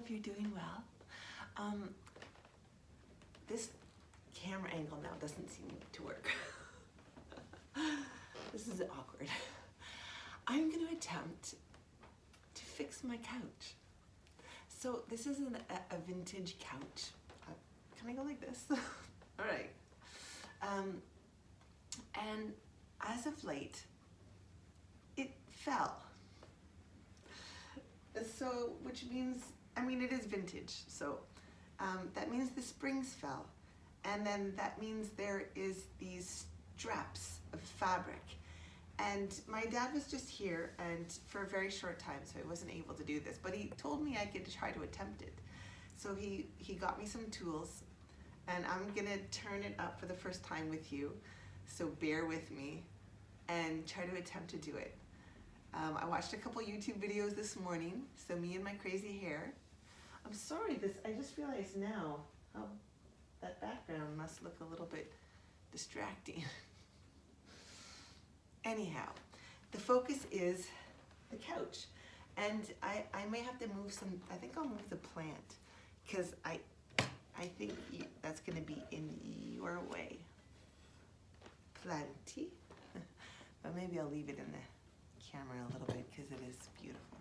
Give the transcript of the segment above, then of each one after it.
hope you're doing well. This camera angle now doesn't seem to work. This is awkward. I'm going to attempt to fix my couch. So this is a vintage couch. Can I go like this? All right. And as of late, it fell. So, which means, I mean, it is vintage. So that means the springs fell. And then that means there is these straps of fabric. And my dad was just here and for a very short time, so I wasn't able to do this, but he told me I could try to attempt it. So he got me some tools, and I'm gonna turn it up for the first time with you. So bear with me and try to attempt to do it. I watched a couple YouTube videos this morning, so me and my crazy hair. I'm sorry, I just realized now how that background must look a little bit distracting. Anyhow, the focus is the couch. And I may have to move some, I think I'll move the plant, because I think that's gonna be in your way. Planty. But maybe I'll leave it in the camera a little bit because it is beautiful.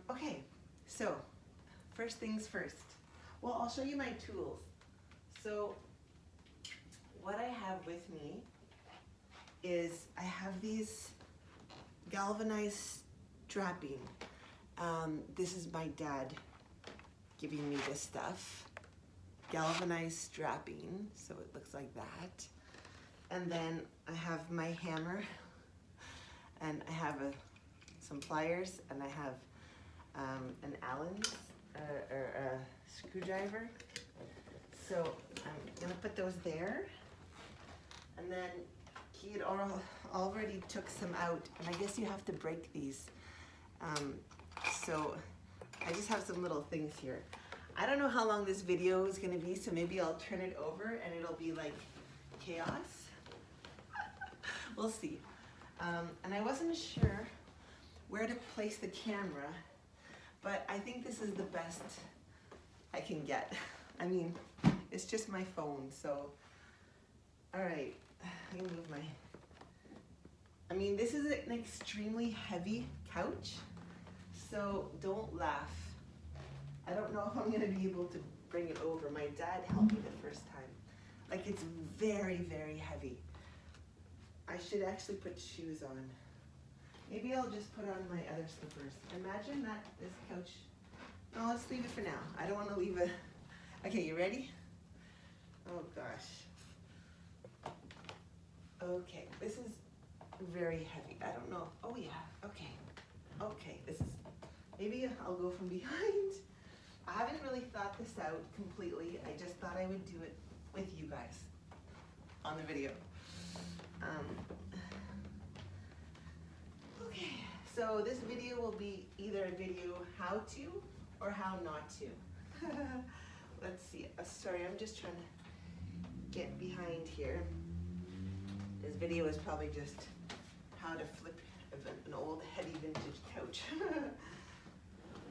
Okay, so first things first. Well, I'll show you my tools. So what I have with me is I have these galvanized strapping. This is my dad giving me this stuff. Galvanized strapping, so it looks like that. And then I have my hammer, and I have some pliers, and I have an Allen or a screwdriver. So I'm gonna put those there, and then he had already took some out, and I guess you have to break these. So I just have some little things here. I don't know how long this video is gonna be, so maybe I'll turn it over and it'll be like chaos. We'll see. And I wasn't sure where to place the camera, but I think this is the best I can get. I mean, it's just my phone, so. All right, I can move my, I mean, this is an extremely heavy couch, so don't laugh. I don't know if I'm gonna be able to bring it over. My dad helped me the first time. Like, it's very, very heavy. I should actually put shoes on. Maybe I'll just put on my other slippers. Imagine that, this couch. No, let's leave it for now. I don't wanna leave a, okay, you ready? Oh gosh. Okay, this is very heavy. I don't know. Oh yeah, okay. Okay, this is, maybe I'll go from behind. I haven't really thought this out completely. I just thought I would do it with you guys on the video. Okay, so this video will be either a video how to or how not to. Let's see. Sorry, I'm just trying to get behind here. This video is probably just how to flip an old heady vintage couch.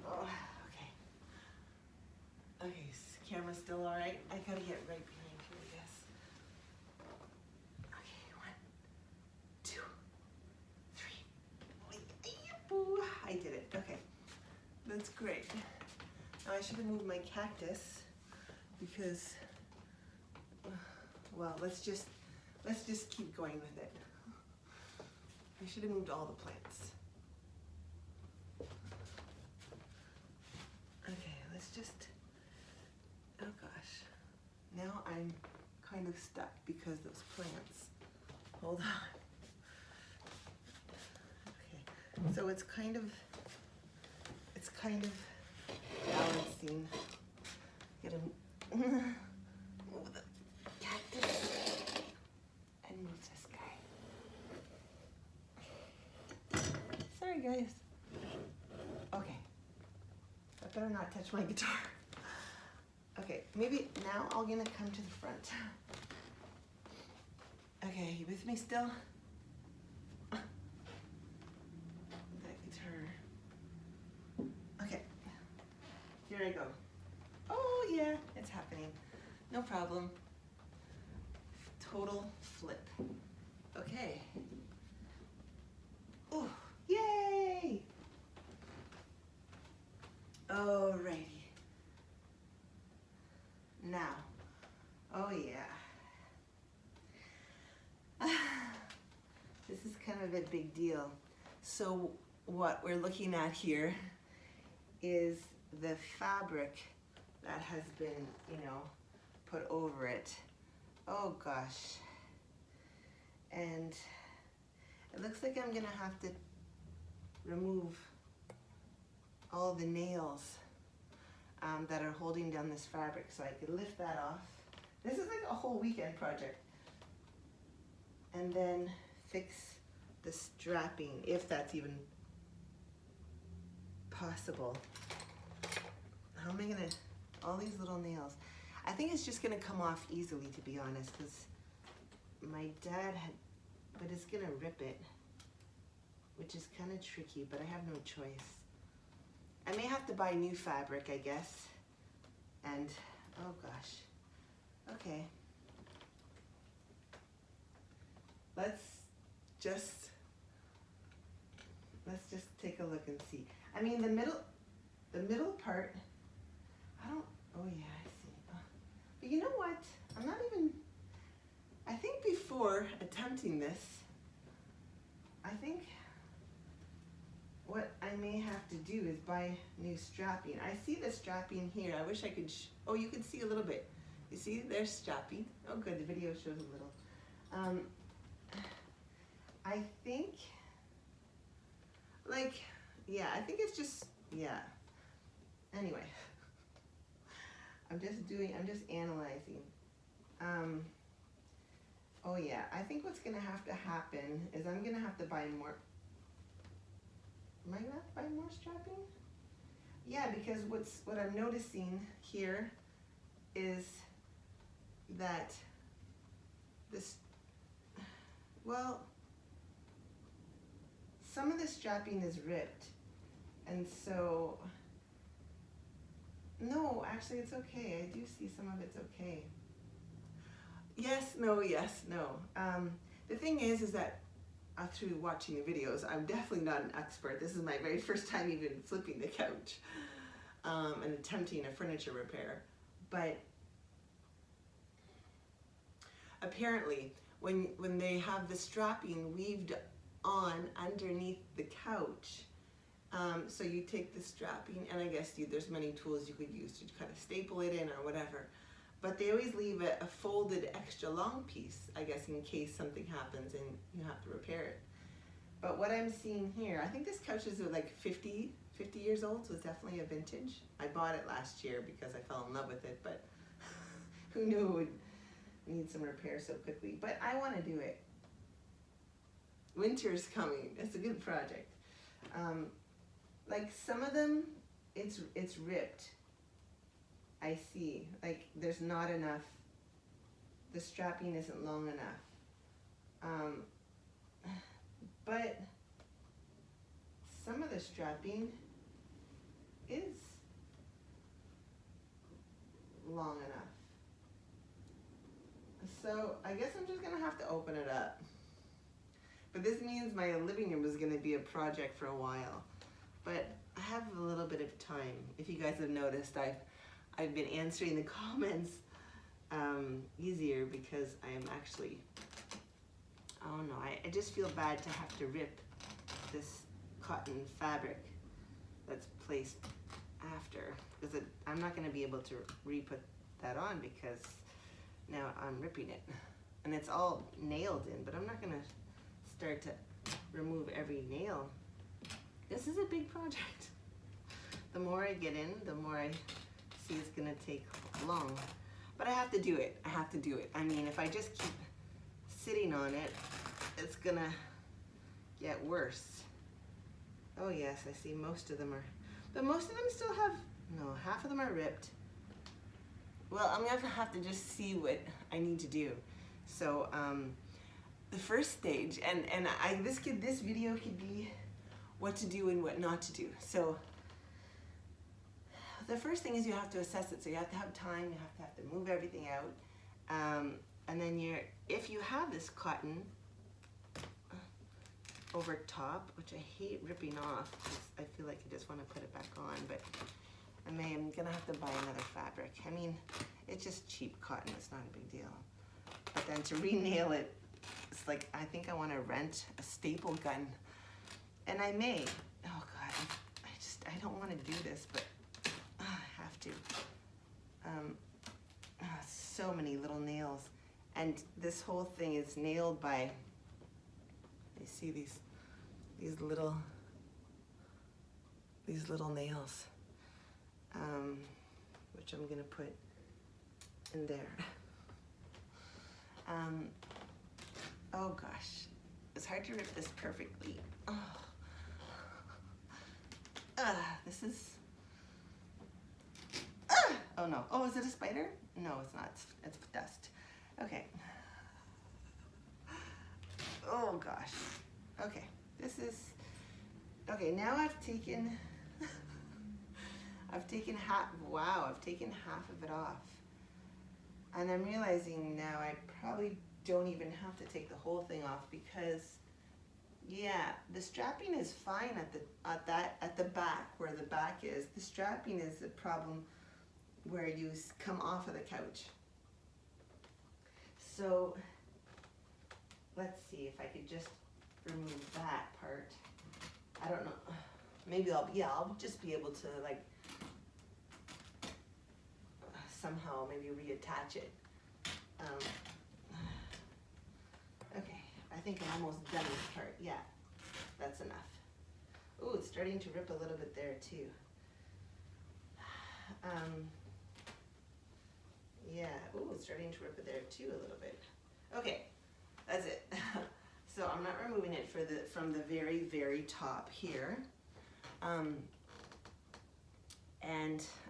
Oh, okay. Okay, camera's still all right. I gotta get right behind you, I guess. Okay, 1, 2, 3. I did it. Okay, that's great. Now I should have moved my cactus because, well, let's just keep going with it. I should have moved all the plants. Okay, let's just, oh gosh. Now I'm kind of stuck because those plants. Hold on. Okay, so it's kind of balancing. Gotta move the cactus and move this guy. Sorry guys. Okay, I better not touch my guitar. Okay, maybe now I'm gonna come to the front. Okay, you with me still? That guitar. Okay. I go. Oh yeah, it's happening. No problem. Total flip. Okay. Oh, yay! Alrighty. Now, oh yeah. This is kind of a big deal. So what we're looking at here is the fabric that has been, you know, put over it. Oh gosh. And it looks like I'm gonna have to remove all the nails that are holding down this fabric so I can lift that off. This is like a whole weekend project. And then fix the strapping, if that's even possible. How am I gonna, all these little nails. I think it's just gonna come off easily, to be honest, because my dad had, but it's gonna rip it, which is kind of tricky, but I have no choice. I may have to buy new fabric, I guess. And, oh gosh, okay. Let's just take a look and see. I mean, the middle part, I don't, oh yeah, I see. But you know what? I'm not even, I think before attempting this, I think what I may have to do is buy new strapping. I see the strapping here. I wish I could, oh, you can see a little bit. You see, there's strapping. Oh good, the video shows a little. I think, like, yeah, I think it's just, yeah. Anyway, I'm just analyzing. Oh yeah, I think what's gonna have to happen is I'm gonna have to buy more. Am I gonna have to buy more strapping? Yeah, because what I'm noticing here is that this, well, some of the strapping is ripped, and so, no, actually it's okay. I do see some of it's okay. Yes, no, yes, no. The thing is that through watching the videos, I'm definitely not an expert. This is my very first time even flipping the couch and attempting a furniture repair. But apparently, when they have the strapping weaved on underneath the couch, so you take the strapping, and I guess there's many tools you could use to kind of staple it in or whatever. But they always leave a folded extra long piece, I guess, in case something happens and you have to repair it. But what I'm seeing here, I think this couch is like 50 years old, so it's definitely a vintage. I bought it last year because I fell in love with it, but who knew it would need some repair so quickly. But I want to do it. Winter's coming. It's a good project. Like some of them, it's ripped. I see, like there's not enough, the strapping isn't long enough. But some of the strapping is long enough. So I guess I'm just gonna have to open it up. But this means my living room is gonna be a project for a while. But I have a little bit of time. If you guys have noticed, I've been answering the comments easier because I am actually, I don't know, I just feel bad to have to rip this cotton fabric that's placed after, because I'm not going to be able to re-put that on because now I'm ripping it. And it's all nailed in, but I'm not going to start to remove every nail. This is a big project. The more I get in, the more I see it's gonna take long. But I have to do it. I have to do it. I mean, if I just keep sitting on it, it's gonna get worse. Oh yes, I see most of them are, but most of them still have, no, half of them are ripped. Well, I'm gonna have to just see what I need to do. So the first stage, and this video could be what to do and what not to do. So the first thing is you have to assess it. So you have to have time, you have to move everything out. And then if you have this cotton over top, which I hate ripping off, because I feel like I just want to put it back on, but I'm gonna have to buy another fabric. I mean, it's just cheap cotton, it's not a big deal. But then to re-nail it, it's like, I think I want to rent a staple gun. And I may. Oh God, I don't want to do this, but I have to. So many little nails. And this whole thing is nailed by, you see these little nails, which I'm gonna put in there. Oh gosh, it's hard to rip this perfectly. This is, oh no, oh, is it a spider? No, it's not, it's dust. Okay. Oh gosh. Okay, okay, now I've taken half, wow, I've taken half of it off. And I'm realizing now I probably don't even have to take the whole thing off, because yeah, the strapping is fine at the back, where the back is. The strapping is the problem where you come off of the couch. So let's see if I could just remove that part. I don't know. Maybe I'll just be able to like somehow maybe reattach it. Okay, I think I'm almost done this part. Yeah, that's enough. Ooh, it's starting to rip a little bit there too. Yeah, ooh, it's starting to rip it there too a little bit. Okay, that's it. So I'm not removing it from the very, very top here. And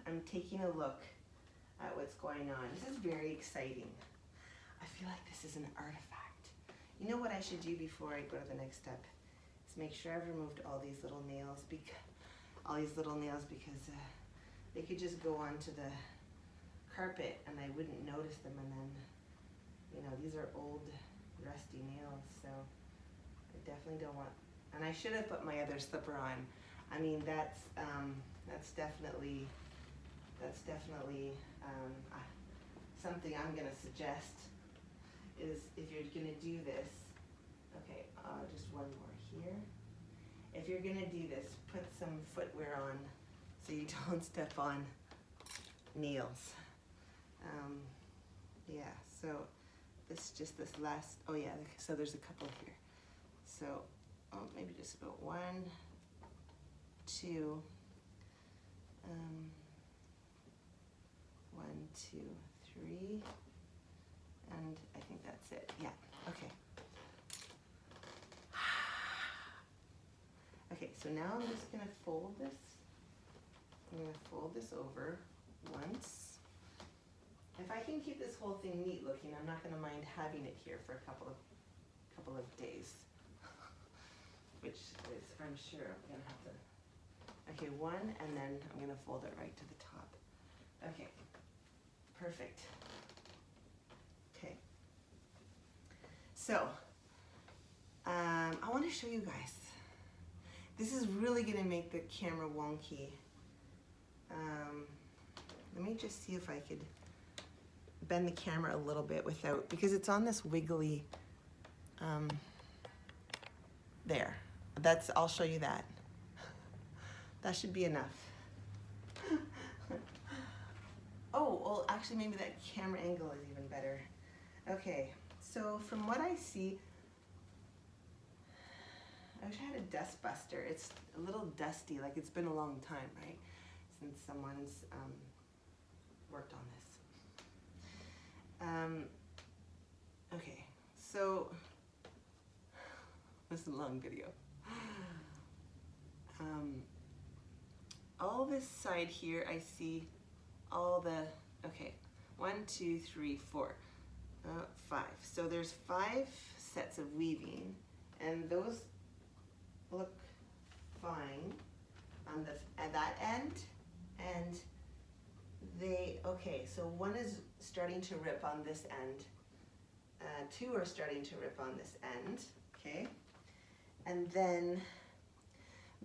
I'm taking a look at what's going on. This is very exciting. I feel like this is an artifact. You know what I should do before I go to the next step? Is make sure I've removed all these little nails, because they could just go onto the carpet and I wouldn't notice them, and then, you know, these are old rusty nails, so I definitely don't want, and I should have put my other slipper on. I mean, that's definitely something I'm gonna suggest, is if you're gonna do this, okay, just one more here. If you're gonna do this, put some footwear on so you don't step on nails. Yeah, so this last, oh yeah, so there's a couple here. So, maybe just about 1, 2, 1, 2, 3, and I think that's it. Yeah, okay. Okay, so now I'm just gonna fold this. I'm gonna fold this over once. If I can keep this whole thing neat looking, I'm not gonna mind having it here for a couple of days, which is, I'm sure I'm gonna have to. Okay, 1, and then I'm gonna fold it right to the top. Okay, perfect. Okay, so I want to show you guys. This is really gonna make the camera wonky. Let me just see if I could bend the camera a little bit without, because it's on this wiggly, there. I'll show you that. That should be enough. Oh, well, actually maybe that camera angle is even better. Okay, so from what I see, I wish I had a dust buster. It's a little dusty, like it's been a long time, right? Since someone's worked on this. Okay, so this is a long video. All this side here, I see all the, okay, 1, 2, 3, 4, 5. So there's 5 sets of weaving, and those look fine on at that end, and Okay, so one is starting to rip on this end. Two are starting to rip on this end, okay? And then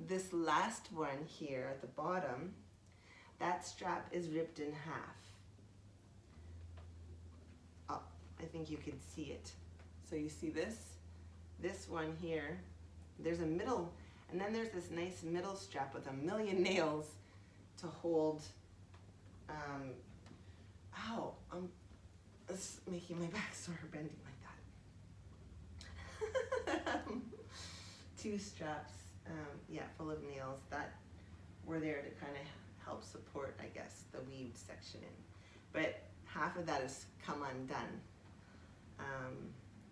this last one here at the bottom, that strap is ripped in half. Oh, I think you could see it. So you see this one here, there's a middle, and then there's this nice middle strap with a million nails to hold, it's making my back sore bending like that. Two straps, yeah, full of nails that were there to kind of help support, I guess, the weaved section in. But half of that has come undone.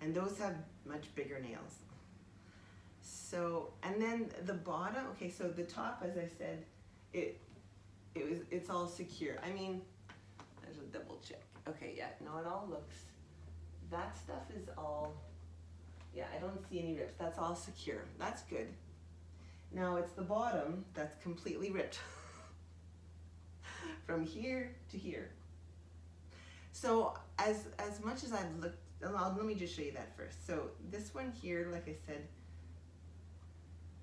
And those have much bigger nails. So, and then the bottom, okay, so the top, as I said, it's all secure. I mean, there's a double check. Okay, yeah, no, it all looks, that stuff is all, yeah, I don't see any rips. That's all secure. That's good. Now it's the bottom that's completely ripped from here to here. So as much as I've looked, let me just show you that first. So this one here, like I said,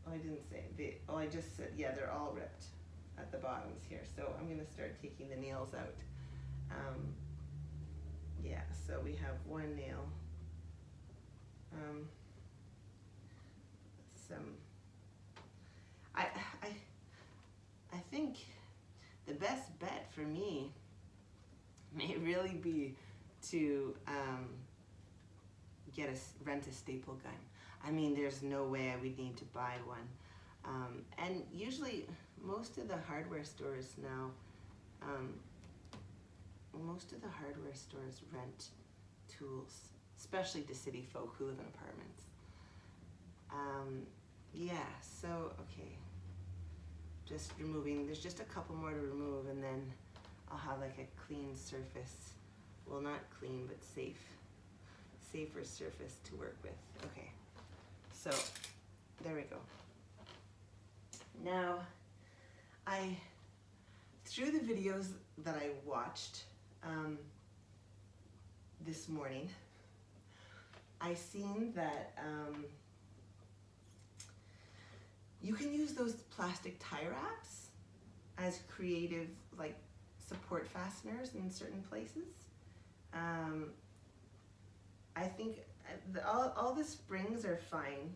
oh, I didn't say, I just said, yeah, they're all ripped at the bottoms here. So I'm gonna start taking the nails out. Yeah, so we have one nail. I think the best bet for me may really be to rent a staple gun. I mean, there's no way I would need to buy one. And usually most of the hardware stores now, rent tools, especially to city folk who live in apartments. Yeah, so, okay. Just removing, there's just a couple more to remove, and then I'll have like a clean surface. Well, not clean, but safer surface to work with. Okay, so there we go. Now, through the videos that I watched this morning, I seen that you can use those plastic tie wraps as creative, like, support fasteners in certain places. I think all the springs are fine.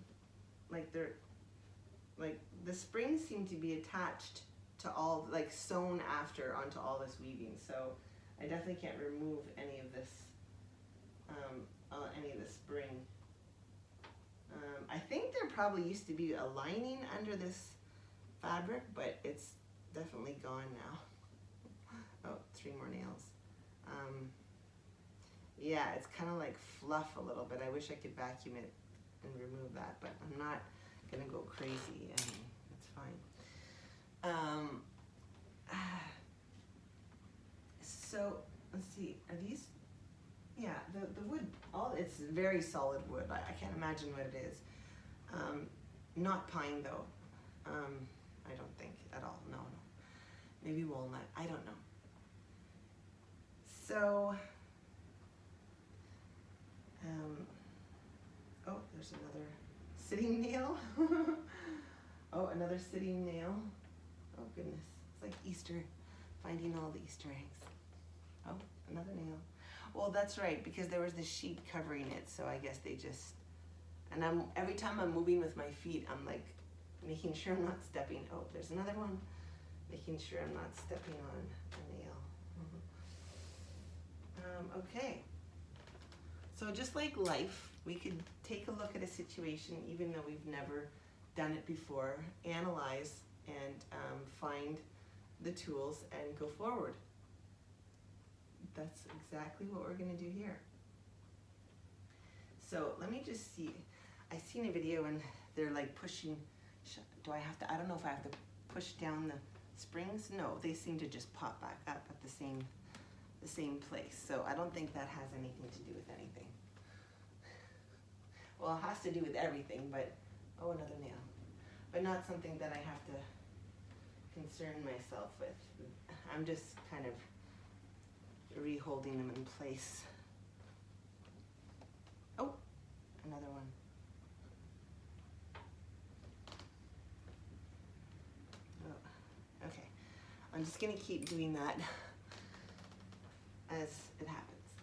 Like the springs seem to be attached to all, like, sewn after onto all this weaving. So I definitely can't remove any of this, any of the spring. I think there probably used to be a lining under this fabric, but it's definitely gone now. Oh, 3 more nails. Yeah, it's kind of like fluff a little bit. I wish I could vacuum it and remove that, but I'm not gonna go crazy. I mean, it's fine. So let's see, are these? Yeah, the wood, it's very solid wood. I can't imagine what it is. Not pine though. I don't think at all. No. Maybe walnut. I don't know. So, oh, there's another sitting nail. Oh, another sitting nail. Oh goodness, it's like Easter, finding all the Easter eggs. Oh, another nail. Well, that's right, because there was this sheet covering it, so I guess they just, and every time I'm moving with my feet, I'm like making sure I'm not stepping, oh, there's another one, making sure I'm not stepping on a nail. Okay, so just like life, we could take a look at a situation, even though we've never done it before, analyze and find the tools and go forward. That's exactly what we're going to do here. So let me just see. I seen a video and they're like pushing. I don't know if I have to push down the springs. No, they seem to just pop back up at the same place. So I don't think that has anything to do with anything. Well, it has to do with everything, but, oh, another nail. But not something that I have to concern myself with. I'm just kind of re-holding them in place. Oh, another one. Oh, okay, I'm just gonna keep doing that as it happens.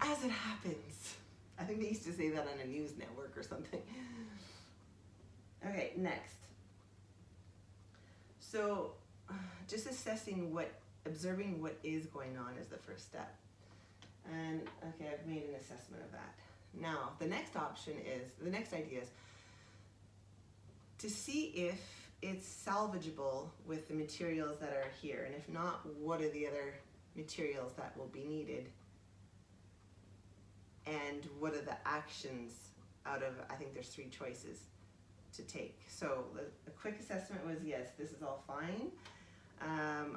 As it happens. I think they used to say that on a news network or something. Okay, next. So just observing what is going on is the first step. And okay, I've made an assessment of that. Now, the next idea is to see if it's salvageable with the materials that are here. And if not, what are the other materials that will be needed? And what are the actions out of, I think there's 3 choices to take. So a quick assessment was, yes, this is all fine. I'm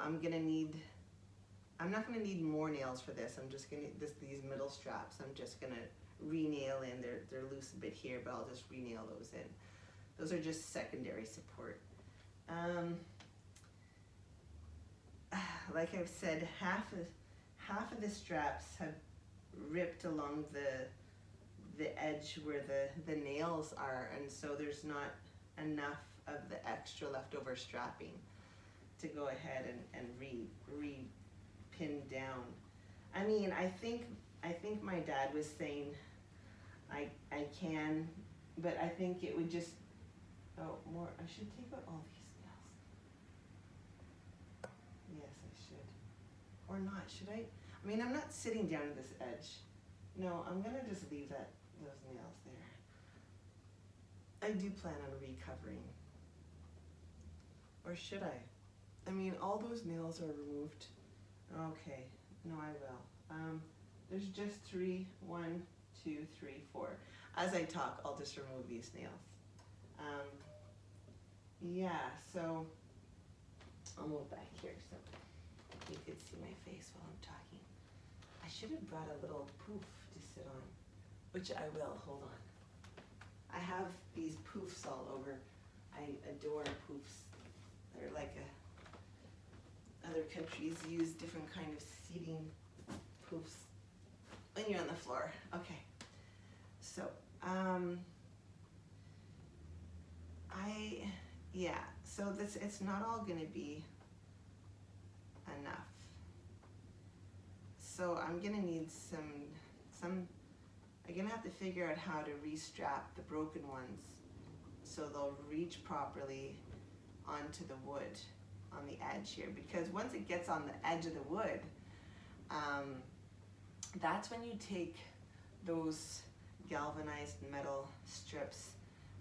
not gonna need more nails for this. I'm just gonna, these middle straps, I'm just gonna re-nail in. They're loose a bit here, but I'll just re-nail those in. Those are just secondary support. Like I've said, half of the straps have ripped along the edge where the nails are, and so there's not enough of the extra leftover strapping to go ahead and re-pin down. I mean, I think my dad was saying I can, but I think it would just, more, I should take out all these nails. Yes, I should. Or not, should I? I mean, I'm not sitting down at this edge. No, I'm gonna just leave those nails there. I do plan on recovering. Or should I? I mean, all those nails are removed. Okay, no, I will. There's just 3, 1, 2, 3, 4. As I talk, I'll just remove these nails. Yeah, so I'll move back here so you could see my face while I'm talking. I should have brought a little poof to sit on, which I will. Hold on. I have these poofs all over. I adore poofs. They're like other countries use different kind of seating poofs when you're on the floor. Okay. So, so it's not all gonna be enough. So I'm gonna need I'm gonna have to figure out how to restrap the broken ones so they'll reach properly onto the wood on the edge here, because once it gets on the edge of the wood, that's when you take those galvanized metal strips,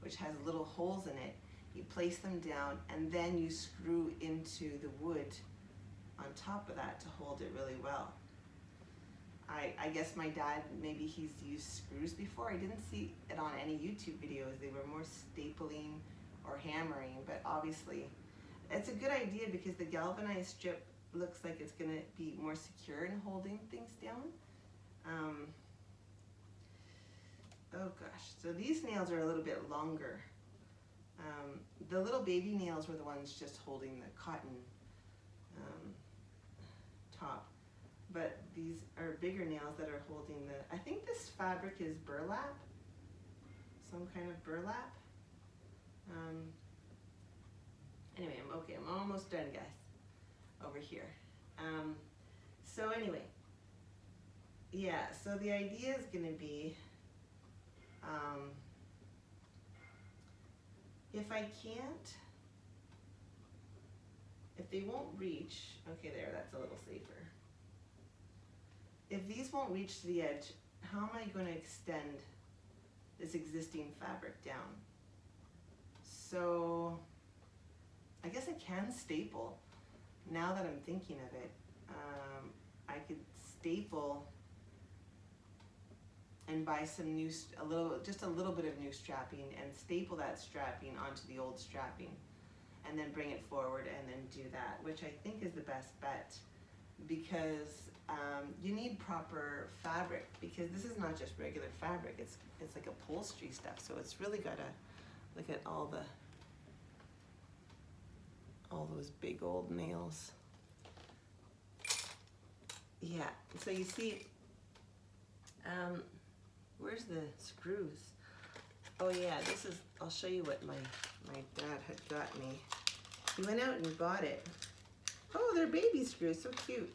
which has little holes in it, you place them down, and then you screw into the wood on top of that to hold it really well. I guess my dad, maybe he's used screws before. I didn't see it on any YouTube videos. They were more stapling or hammering, but obviously it's a good idea because the galvanized strip looks like it's gonna be more secure in holding things down. Oh gosh, so these nails are a little bit longer. The little baby nails were the ones just holding the cotton top. But these are bigger nails that are holding I think this fabric is burlap, some kind of burlap. Anyway, I'm almost done, guys, over here. So anyway, yeah, so the idea is gonna be, if they won't reach, okay, there, that's a little safer. If these won't reach to the edge, how am I going to extend this existing fabric down? So I guess I can staple. Now that I'm thinking of it, I could staple and buy some just a little bit of new strapping and staple that strapping onto the old strapping and then bring it forward and then do that, which I think is the best bet, because you need proper fabric, because this is not just regular fabric, it's like upholstery stuff, so it's really gotta look at all those big old nails. yeah, so you see, where's the screws? Oh yeah, this is, I'll show you what my dad had got me. He went out and bought it. Oh, they're baby screws, so cute.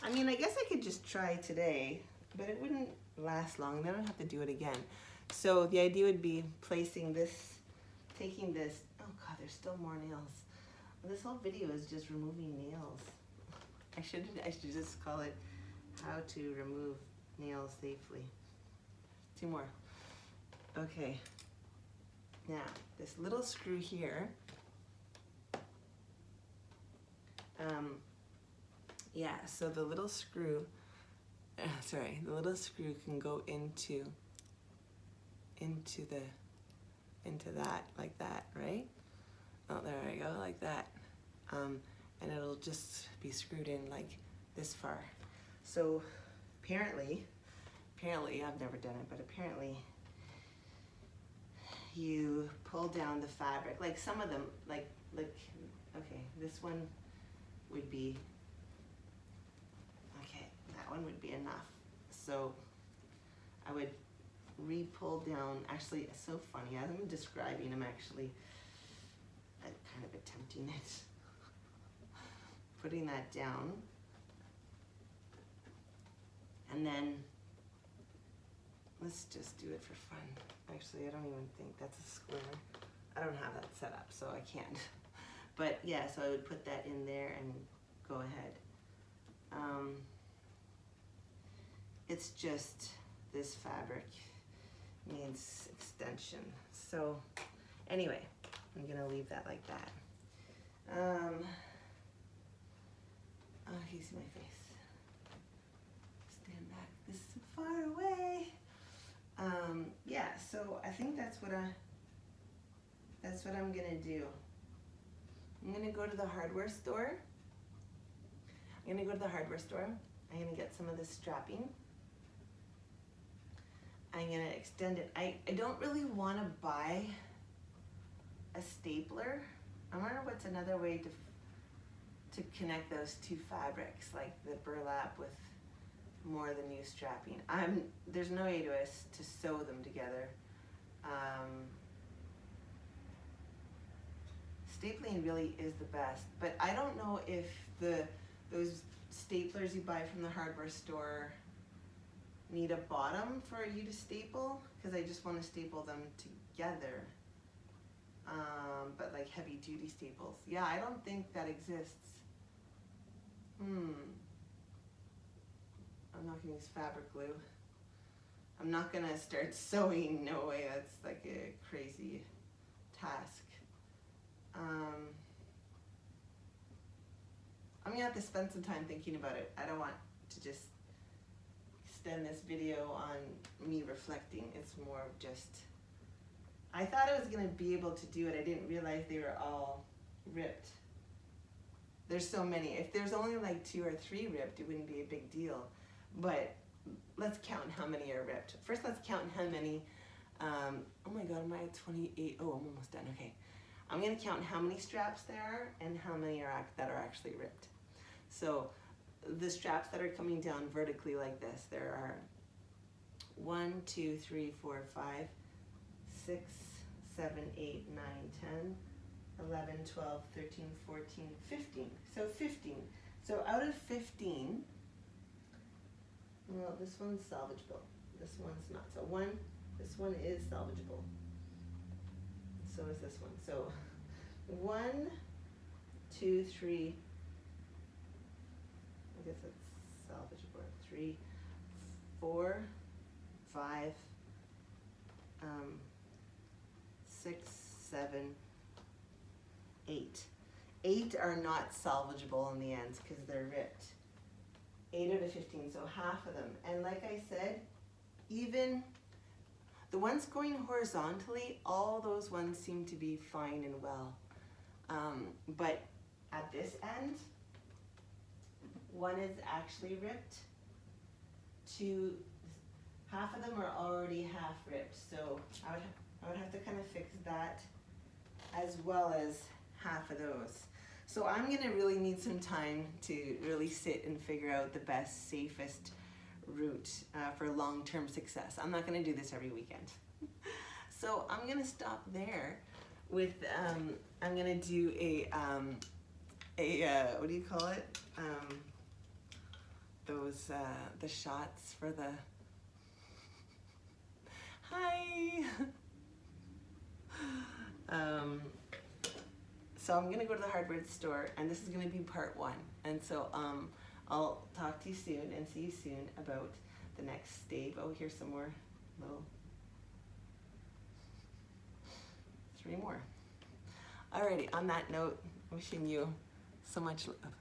I mean, I guess I could just try today, but it wouldn't last long. Then I'd have to do it again. So the idea would be placing this, taking this, oh God, there's still more nails. This whole video is just removing nails. I should just call it how to remove nails safely. 2 more. Okay. Now, this little screw here, yeah, so the little screw, the little screw can go into that, like that, right? Oh, there I go, like that. And it'll just be screwed in like this far. So apparently, I've never done it, but apparently you pull down the fabric, like some of them, like, okay, this one would be, okay, that one would be enough. So I would re-pull down, actually, it's so funny, as I'm describing, I'm actually kind of attempting it. Putting that down, and then let's just do it for fun. Actually, I don't even think that's a square. I don't have that set up, so I can't. But yeah, so I would put that in there and go ahead. It's just this fabric needs extension. So anyway, I'm gonna leave that like that. Oh, you see my face. Stand back. This is so far away. Yeah, so I think that's what I'm gonna do. I'm gonna go to the hardware store. I'm gonna get some of this strapping. I'm gonna extend it. I don't really wanna buy a stapler. I wonder what's another way to connect those 2 fabrics, like the burlap with more of the new strapping. There's no way to sew them together. Stapling really is the best, but I don't know if those staplers you buy from the hardware store need a bottom for you to staple, because I just want to staple them together. But like heavy duty staples, yeah, I don't think that exists. I'm not gonna use fabric glue. I'm not gonna start sewing, no way, that's like a crazy task. I'm gonna have to spend some time thinking about it. I don't want to just extend this video on me reflecting. It's more of just, I thought I was gonna be able to do it. I didn't realize they were all ripped. There's so many. If there's only like 2 or 3 ripped, it wouldn't be a big deal. But let's count how many are ripped. First, let's count how many, oh my God, am I at 28? Oh, I'm almost done, okay. I'm gonna count how many straps there are and how many that are actually ripped. So the straps that are coming down vertically like this, there are 1, 2, 3, 4, 5, 6, 7, 8, 9, 10, 11, 12, 13, 14, 15. So 15. So out of 15, well, this one's salvageable. This one's not. So this one is salvageable. So is this one. So 1, 2, 3, I guess that's salvageable. 3, 4, 5, 6, 7, 8. 8 are not salvageable in the ends because they're ripped. 8 out of 15, so half of them. And like I said, even the ones going horizontally, all those ones seem to be fine and well. But at this end, one is actually ripped. Half of them are already half ripped. So I would have to kind of fix that as well as half of those. So I'm gonna really need some time to really sit and figure out the best, safest route for long-term success. I'm not gonna do this every weekend. So I'm gonna stop there with, I'm gonna do a what do you call it? Those, the shots for the, hi! So I'm gonna go to the hardware store, and this is gonna be part 1. And so I'll talk to you soon and see you soon about the next stave. Oh, here's some more little, 3 more. Alrighty, on that note, wishing you so much love.